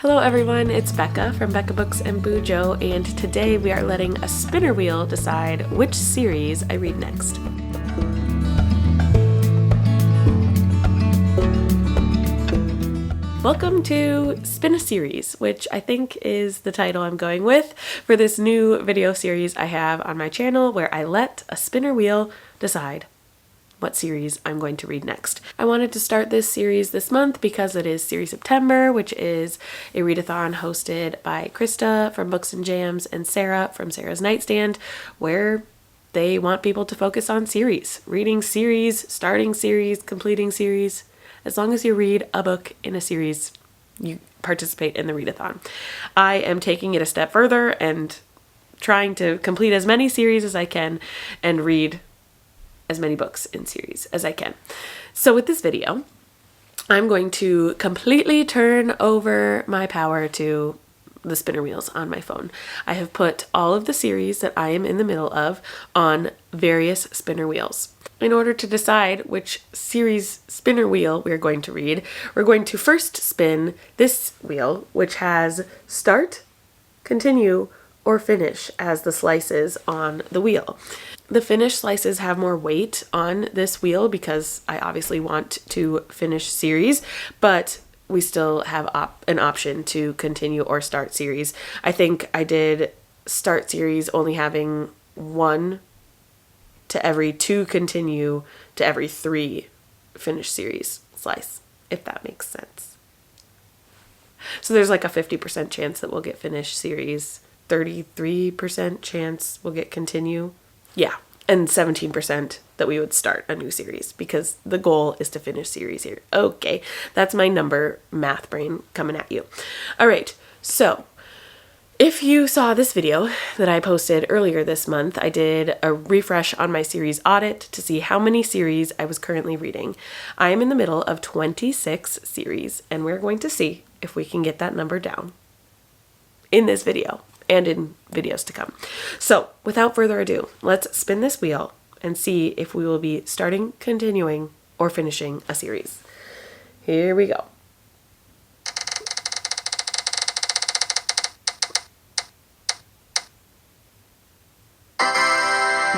Hello everyone, it's Becca from BEKAHBOOKSANDBUJO, and today we are letting a spinner wheel decide which series I read next. Welcome to Spin a Series, which I think is the title I'm going with for this new video series I have on my channel where I let a spinner wheel decide what series I'm going to read next. I wanted to start this series this month because it is Series September, which is a readathon hosted by Krista from Books and Jams and Sarah from Sarah's Nightstand, where they want people to focus on series, reading series, starting series, completing series. As long as you read a book in a series, you participate in the readathon. I am taking it a step further and trying to complete as many series as I can and read as many books in series as I can. So with this video, I'm going to completely turn over my power to the spinner wheels on my phone. I have put all of the series that I am in the middle of on various spinner wheels. In order to decide which series spinner wheel we're going to read, we're going to first spin this wheel, which has start, continue, or finish as the slices on the wheel. The finish slices have more weight on this wheel because I obviously want to finish series, but we still have an option to continue or start series. I think I did start series only having 1 to every 2 continue to every 3 finish series slice, if that makes sense. So there's like a 50% chance that we'll get finish series, 33% chance we'll get continue. Yeah, and 17% that we would start a new series because the goal is to finish series here. Okay, that's my number math brain coming at you. All right, so if you saw this video that I posted earlier this month, I did a refresh on my series audit to see how many series I was currently reading. I am in the middle of 26 series, and we're going to see if we can get that number down in this video and in videos to come. So without further ado, let's spin this wheel and see if we will be starting, continuing, or finishing a series. Here we go.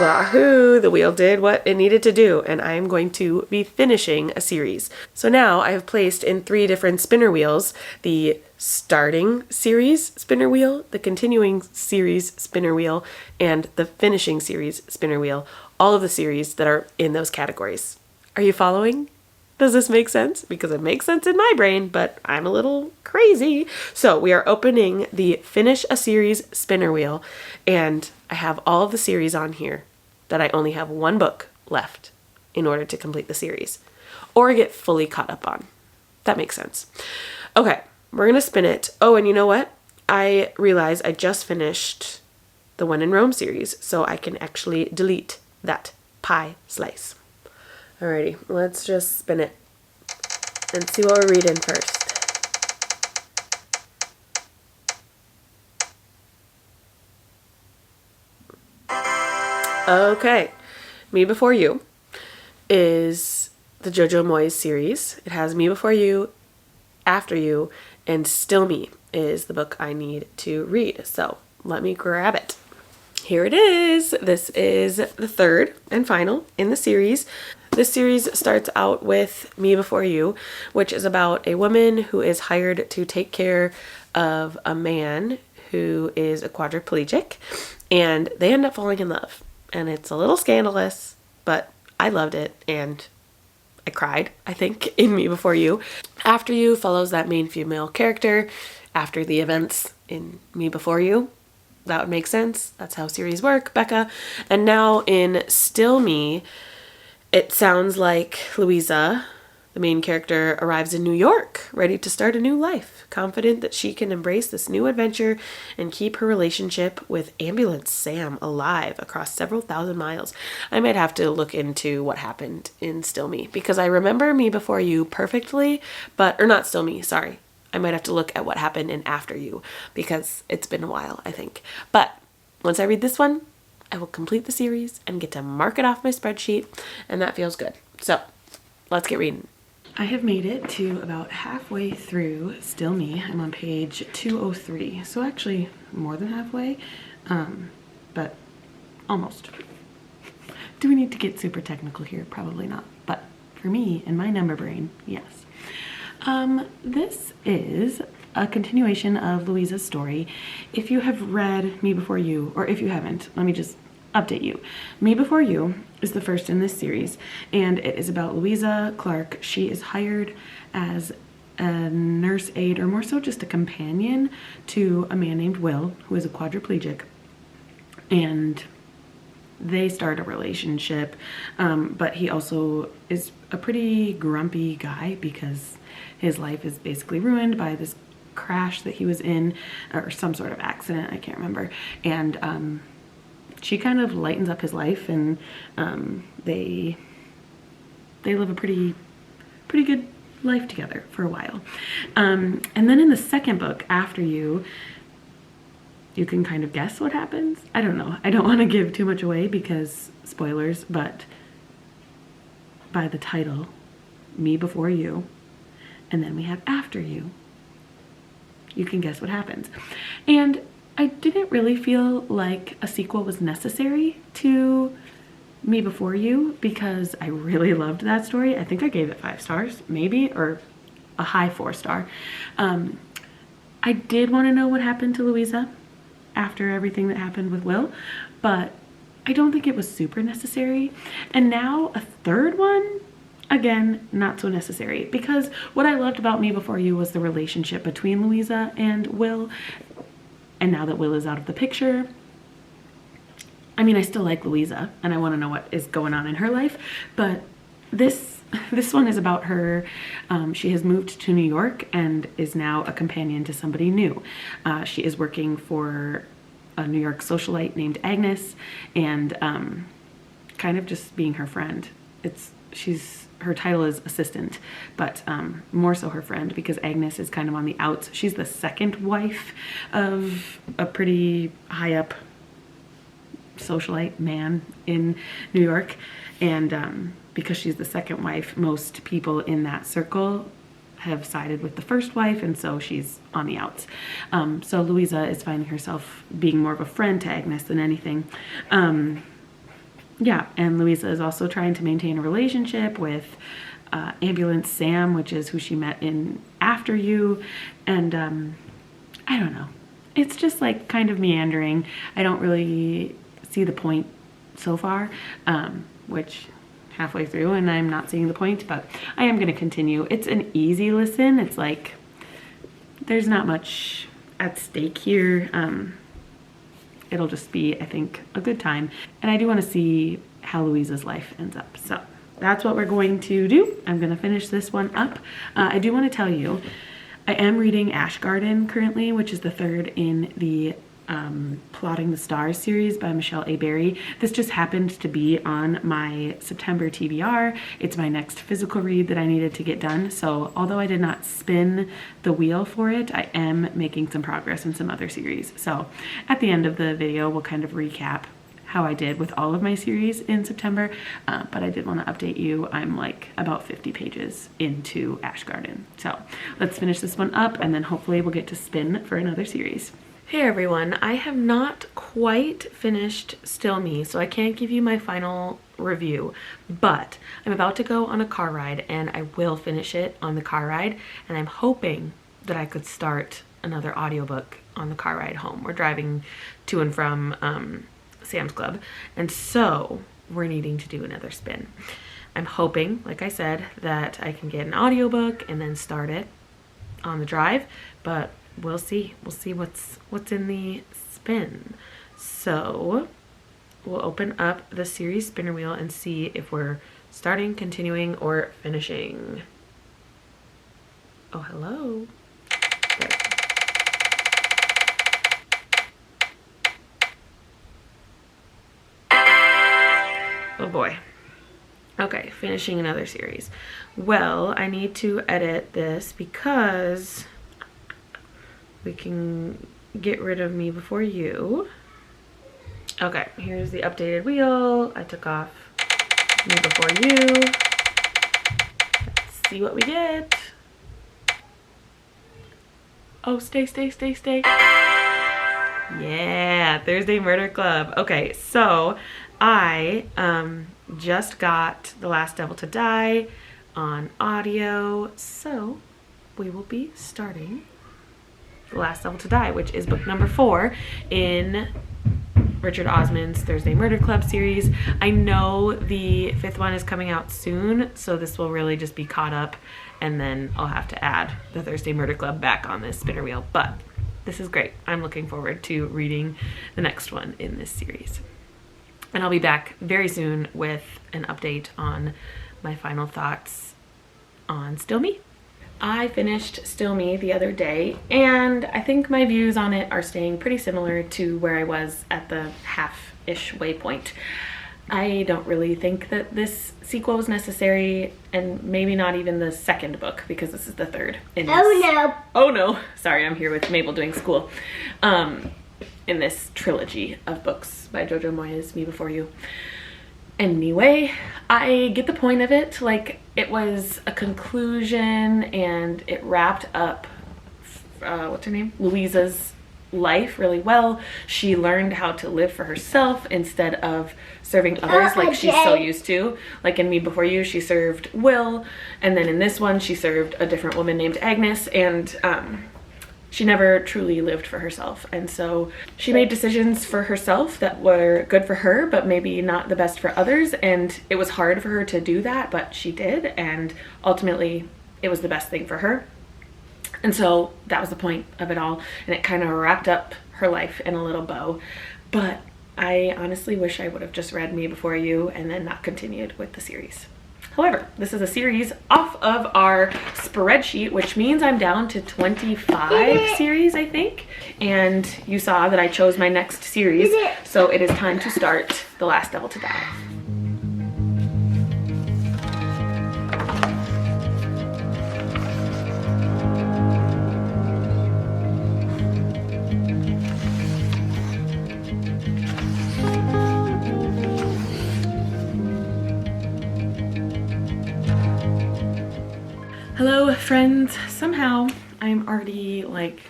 Wahoo! The wheel did what it needed to do, and I am going to be finishing a series. So now I have placed in 3 different spinner wheels the starting series spinner wheel, the continuing series spinner wheel, and the finishing series spinner wheel, all of the series that are in those categories. Are you following? Does this make sense? Because it makes sense in my brain, but I'm a little crazy. So we are opening the finish a series spinner wheel, and I have all of the series on here that I only have 1 book left in order to complete the series or get fully caught up on. That makes sense. Okay, we're going to spin it. Oh, and you know what? I realized I just finished the When in Rome series, so I can actually delete that pie slice. Alrighty, let's just spin it and see what we're reading first. Okay, Me Before You is the Jojo Moyes series. It has Me Before You, After You, and Still Me is the book I need to read. So let me grab it. Here it is. This is the 3rd and final in the series. This series starts out with Me Before You, which is about a woman who is hired to take care of a man who is a quadriplegic, and they end up falling in love. And it's a little scandalous, but I loved it, and I cried, I think, in Me Before You. After You follows that main female character after the events in Me Before You. That would make sense. That's how series work, Becca. And now in Still Me, it sounds like Louisa, the main character, arrives in New York, ready to start a new life, confident that she can embrace this new adventure and keep her relationship with Ambulance Sam alive across several thousand miles. I might have to look into what happened in Still Me because I remember Me Before You perfectly, or not Still Me, sorry. I might have to look at what happened in After You because it's been a while, I think. But once I read this one, I will complete the series and get to mark it off my spreadsheet, and that feels good. So let's get reading. I have made it to about halfway through Still Me. I'm on page 203, so actually more than halfway, but almost. Do we need to get super technical here? Probably not, but for me, in my number brain, yes. This is a continuation of Louisa's story. If you have read Me Before You, or if you haven't, let me just update you. Me Before You is the first in this series, and it is about Louisa Clark. She is hired as a nurse aide, or more so just a companion, to a man named Will, who is a quadriplegic, and they start a relationship, but he also is a pretty grumpy guy because his life is basically ruined by this crash that he was in, or some sort of accident, I can't remember, and she kind of lightens up his life, and they live a pretty good life together for a while. And then in the second book, After You can kind of guess what happens. I don't know. I don't want to give too much away because spoilers, but by the title, Me Before You, and then we have After You, you can guess what happens. And I didn't really feel like a sequel was necessary to Me Before You because I really loved that story. I think I gave it 5 stars, maybe, or a high 4-star. I did want to know what happened to Louisa after everything that happened with Will, but I don't think it was super necessary. And now a third one, again, not so necessary, because what I loved about Me Before You was the relationship between Louisa and Will. And now that Will is out of the picture, I mean, I still like Louisa and I want to know what is going on in her life, but this one is about her. She has moved to New York and is now a companion to somebody new. She is working for a New York socialite named Agnes, and kind of just being her friend. Her title is assistant, but more so her friend, because Agnes is kind of on the outs. She's the second wife of a pretty high up socialite man in New York, and because she's the second wife, most people in that circle have sided with the first wife, and so she's on the outs. So Louisa is finding herself being more of a friend to Agnes than anything. Yeah, and Louisa is also trying to maintain a relationship with Ambulance Sam, which is who she met in After You, and I don't know. It's just like kind of meandering. I don't really see the point so far, which halfway through and I'm not seeing the point, but I am going to continue. It's an easy listen. It's like there's not much at stake here. It'll just be, I think, a good time. And I do want to see how Louisa's life ends up. So that's what we're going to do. I'm going to finish this one up. I do want to tell you, I am reading Ash Garden currently, which is the third in the Plotting the Stars series by Michelle A. Berry. This just happened to be on my September TBR. It's my next physical read that I needed to get done. So although I did not spin the wheel for it, I am making some progress in some other series. So at the end of the video, we'll kind of recap how I did with all of my series in September, but I did want to update you. I'm like about 50 pages into Ash Garden. So let's finish this one up and then hopefully we'll get to spin for another series. Hey everyone, I have not quite finished Still Me, so I can't give you my final review, but I'm about to go on a car ride and I will finish it on the car ride, and I'm hoping that I could start another audiobook on the car ride home. We're driving to and from Sam's Club, and so we're needing to do another spin. I'm hoping, like I said, that I can get an audiobook and then start it on the drive, but we'll see. We'll see what's in the spin. So we'll open up the series spinner wheel and see if we're starting, continuing, or finishing. Oh, hello. There. Oh boy. Okay, finishing another series. Well, I need to edit this because we can get rid of Me Before You. Okay, here's the updated wheel. I took off Me Before You. Let's see what we get. Oh, stay. Yeah, Thursday Murder Club. Okay, so I just got The Last Devil to Die on audio, so we will be starting The Last Devil to Die, which is book number 4 in Richard Osman's Thursday Murder Club series. I know the 5th one is coming out soon, so this will really just be caught up, and then I'll have to add the Thursday Murder Club back on this spinner wheel, but this is great. I'm looking forward to reading the next one in this series. And I'll be back very soon with an update on my final thoughts on Still Me. I finished Still Me the other day, and I think my views on it are staying pretty similar to where I was at the half-ish waypoint. I don't really think that this sequel was necessary, and maybe not even the second book, because this is the 3rd in this. Oh no! Sorry, I'm here with Mabel doing school. In this trilogy of books by Jojo Moyes, Me Before You. Anyway, I get the point of it. Like, it was a conclusion, and it wrapped up, what's her name? Louisa's life really well. She learned how to live for herself instead of serving others like she's so used to. Like in Me Before You, she served Will, and then in this one, she served a different woman named Agnes, and she never truly lived for herself. And so she made decisions for herself that were good for her, but maybe not the best for others. And it was hard for her to do that, but she did. And ultimately, it was the best thing for her. And so that was the point of it all. And it kind of wrapped up her life in a little bow. But I honestly wish I would have just read Me Before You and then not continued with the series. However, this is a series off of our spreadsheet, which means I'm down to 25 series, I think. And you saw that I chose my next series, so it is time to start The Last Devil to Die. Hello friends, somehow I'm already like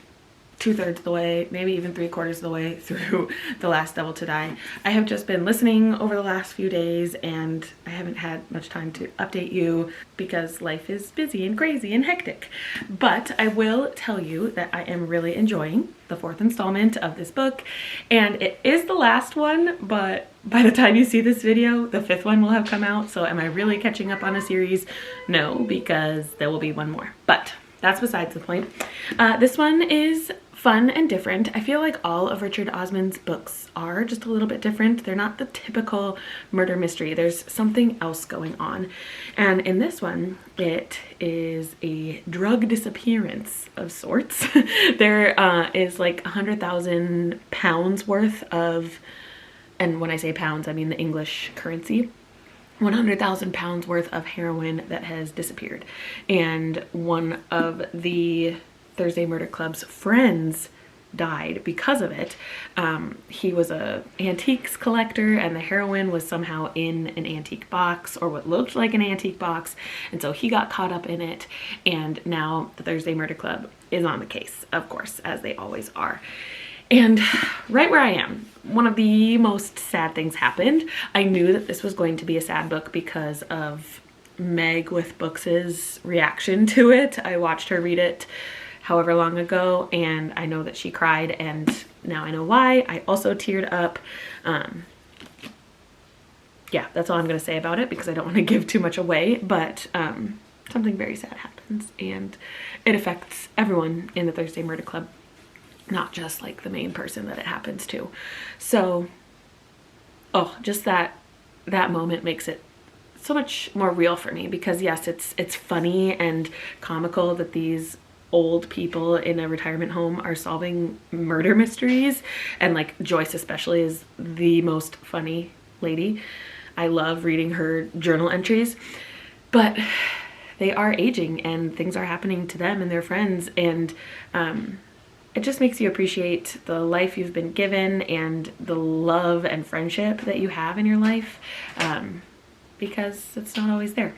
2/3 of the way, maybe even 3/4 of the way through The Last Devil to Die. I have just been listening over the last few days, and I haven't had much time to update you because life is busy and crazy and hectic. But I will tell you that I am really enjoying the 4th installment of this book, and it is the last one, but by the time you see this video, the 5th one will have come out. So am I really catching up on a series? No, because there will be one more, but that's besides the point. This one is fun and different. I feel like all of Richard Osman's books are just a little bit different. They're not the typical murder mystery. There's something else going on. And in this one, it is a drug disappearance of sorts. There is like 100,000 pounds worth of, and when I say pounds, I mean the English currency, 100,000 pounds worth of heroin that has disappeared. And one of the Thursday Murder Club's friends died because of it. He was a antiques collector, and the heroin was somehow in an antique box, or what looked like an antique box, and so he got caught up in it, and now the Thursday Murder Club is on the case, of course, as they always are. And right where I am, one of the most sad things happened. I knew that this was going to be a sad book because of Meg with Books' reaction to it. I watched her read it however long ago, and I know that she cried, and now I know why. I also teared up. Yeah, that's all I'm going to say about it because I don't want to give too much away, but something very sad happens, and it affects everyone in the Thursday Murder Club, not just like the main person that it happens to. So, oh, just that moment makes it so much more real for me, because yes, it's funny and comical that these old people in a retirement home are solving murder mysteries, and like Joyce especially is the most funny lady. I love reading her journal entries, but they are aging and things are happening to them and their friends, and it just makes you appreciate the life you've been given and the love and friendship that you have in your life, because it's not always there.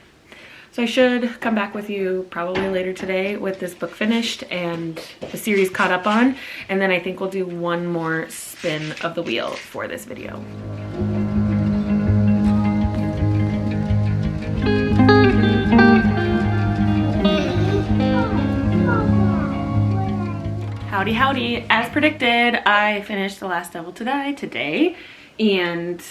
So I should come back with you probably later today with this book finished and the series caught up on, and then I think we'll do one more spin of the wheel for this video. Howdy, howdy. As predicted, I finished The Last Devil to Die today, and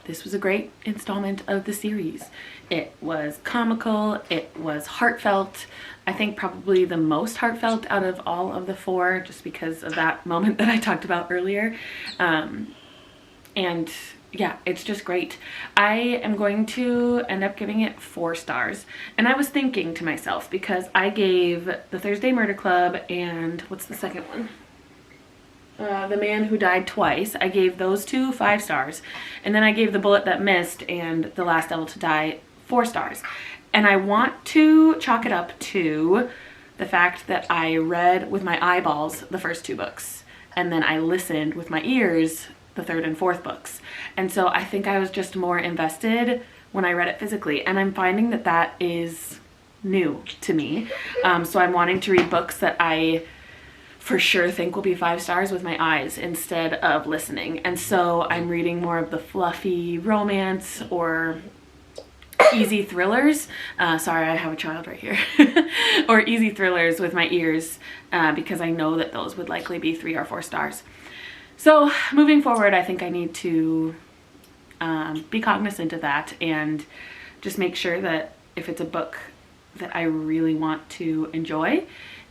this was a great installment of the series. It was comical, it was heartfelt. I think probably the most heartfelt out of all of the four, just because of that moment that I talked about earlier. And yeah, it's just great. I am going to end up giving it 4 stars. And I was thinking to myself, because I gave The Thursday Murder Club and what's the second one? The Man Who Died Twice. I gave those 2 5 stars. And then I gave The Bullet That Missed and The Last Devil to Die 4 stars. And I want to chalk it up to the fact that I read with my eyeballs the first 2 books. And then I listened with my ears the 3rd and 4th books. And so I think I was just more invested when I read it physically. And I'm finding that that is new to me. So I'm wanting to read books that I for sure think will be 5 stars with my eyes instead of listening. And so I'm reading more of the fluffy romance or easy thrillers. Sorry, I have a child right here. Or easy thrillers with my ears because I know that those would likely be 3 or 4 stars. So moving forward, I think I need to be cognizant of that and just make sure that if it's a book that I really want to enjoy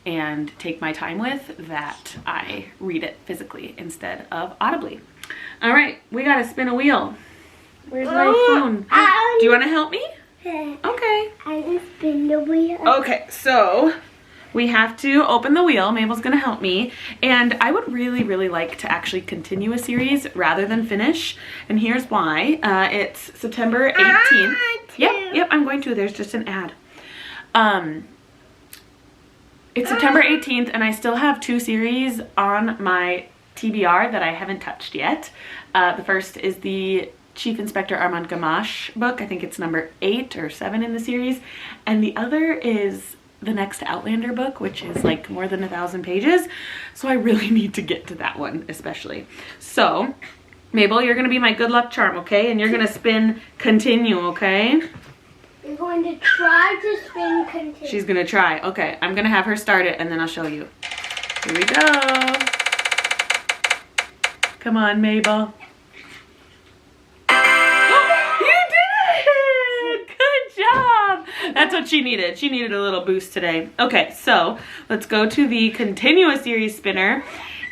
and take my time with, that I read it physically instead of audibly. All right, we gotta spin a wheel. Where's my phone? Do you want to help me? Okay. I can spin the wheel. Okay, so we have to open the wheel. Mabel's gonna help me. And I would really, really like to actually continue a series rather than finish. And here's why. It's September 18th. Yep, I'm going to. There's just an ad. It's September 18th and I still have 2 series on my TBR that I haven't touched yet. The first is the Chief Inspector Armand Gamache book. I think it's number 8 or 7 in the series. And the other is the next Outlander book, which is like more than 1,000 pages. So I really need to get to that one especially. So Mabel, you're gonna be my good luck charm, okay? And you're gonna spin continue, okay? You're going to try to spin continue. She's gonna try. Okay, I'm gonna have her start it and then I'll show you. Here we go. Come on, Mabel. That's what she needed. She needed a little boost today. Okay, so let's go to the continuous series spinner.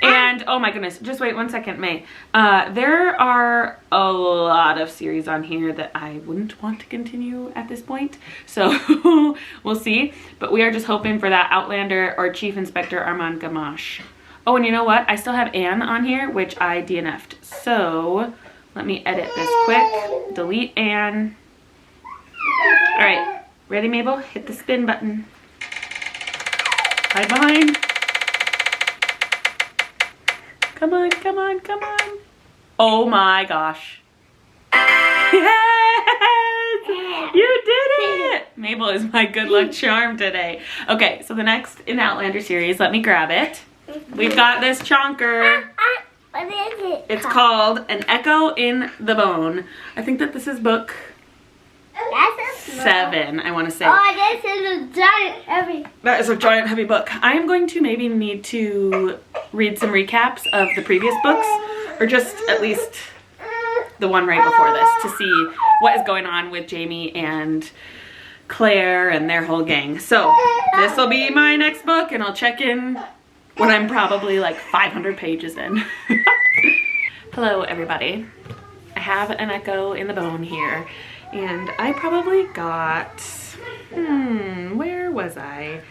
And oh my goodness, just wait 1 second, May. There are a lot of series on here that I wouldn't want to continue at this point. So we'll see. But we are just hoping for that Outlander or Chief Inspector Armand Gamache. Oh, and you know what? I still have Anne on here, which I DNF'd. So let me edit this quick. Delete Anne. All right. Ready, Mabel? Hit the spin button. Hide behind. Come on, come on, come on. Oh my gosh. Yes! You did it! Mabel is my good luck charm today. Okay, so the next in Outlander series, let me grab it. We've got this chonker. What is it? It's called An Echo in the Bone. I think that this is book 7, I want to say. Oh, this is a giant heavy. That is a giant heavy book. I am going to maybe need to read some recaps of the previous books, or just at least the one right before this, to see what is going on with Jamie and Claire and their whole gang. So this will be my next book, and I'll check in when I'm probably like 500 pages in. Hello, everybody. I have An Echo in the Bone here. And I probably got, where was I?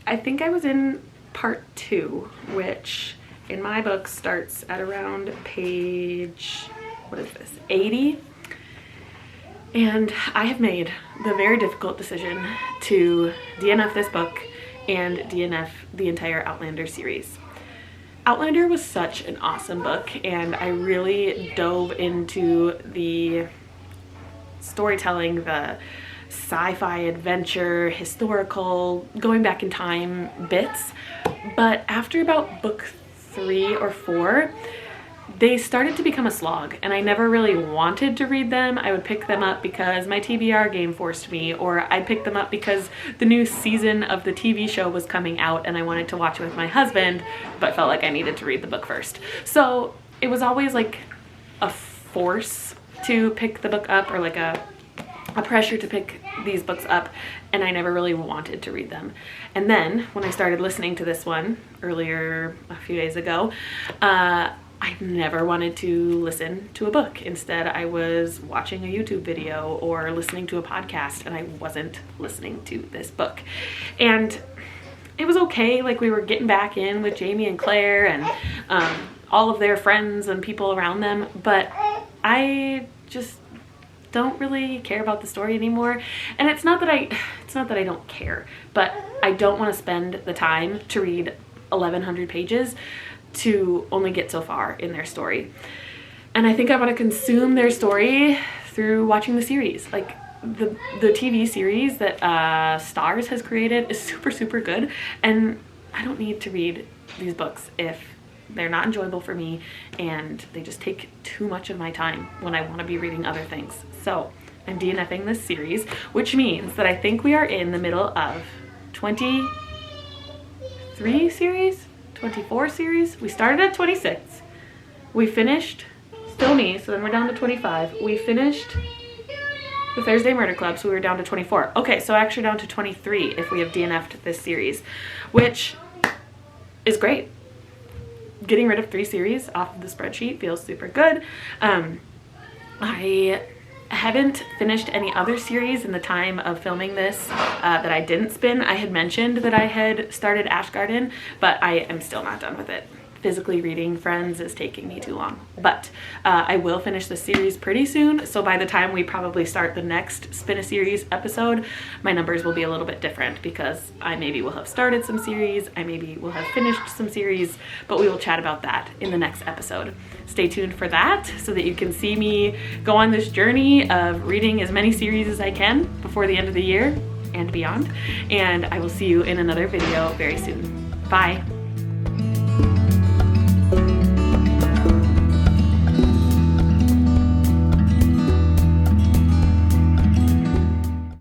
I think I was in part 2, which in my book starts at around page, what is this, 80? And I have made the very difficult decision to DNF this book and DNF the entire Outlander series. Outlander was such an awesome book, and I really dove into the storytelling, the sci-fi, adventure, historical, going back in time bits. But after about book 3 or 4, they started to become a slog, and I never really wanted to read them. I would pick them up because my TBR game forced me, or I'd pick them up because the new season of the TV show was coming out and I wanted to watch it with my husband, but felt like I needed to read the book first. So it was always like a force to pick the book up, or like a pressure to pick these books up, and I never really wanted to read them. And then when I started listening to this one earlier a few days ago, I never wanted to listen to a book. Instead, I was watching a YouTube video or listening to a podcast, and I wasn't listening to this book. And it was okay, like we were getting back in with Jamie and Claire and all of their friends and people around them, but I just don't really care about the story anymore. And it's not that I don't care, but I don't want to spend the time to read 1,100 pages to only get so far in their story. And I think I want to consume their story through watching the series. Like the TV series that Stars has created is super good, and I don't need to read these books if they're not enjoyable for me and they just take too much of my time when I want to be reading other things. So I'm DNFing this series, which means that I think we are in the middle of 23 series? 24 series. We started at 26. We finished Still Me, so then we're down to 25. We finished the Thursday Murder Club, so we were down to 24. Okay, so actually down to 23 if we have DNF'd this series, which is great. Getting rid of 3 series off of the spreadsheet feels super good. I haven't finished any other series in the time of filming this that I didn't spin. I had mentioned that I had started Ash Garden, but I am still not done with it. Physically reading Friends is taking me too long, but I will finish the series pretty soon. So by the time we probably start the next Spin a Series episode, my numbers will be a little bit different because I maybe will have started some series, I maybe will have finished some series, but we will chat about that in the next episode. Stay tuned for that so that you can see me go on this journey of reading as many series as I can before the end of the year and beyond. And I will see you in another video very soon. Bye.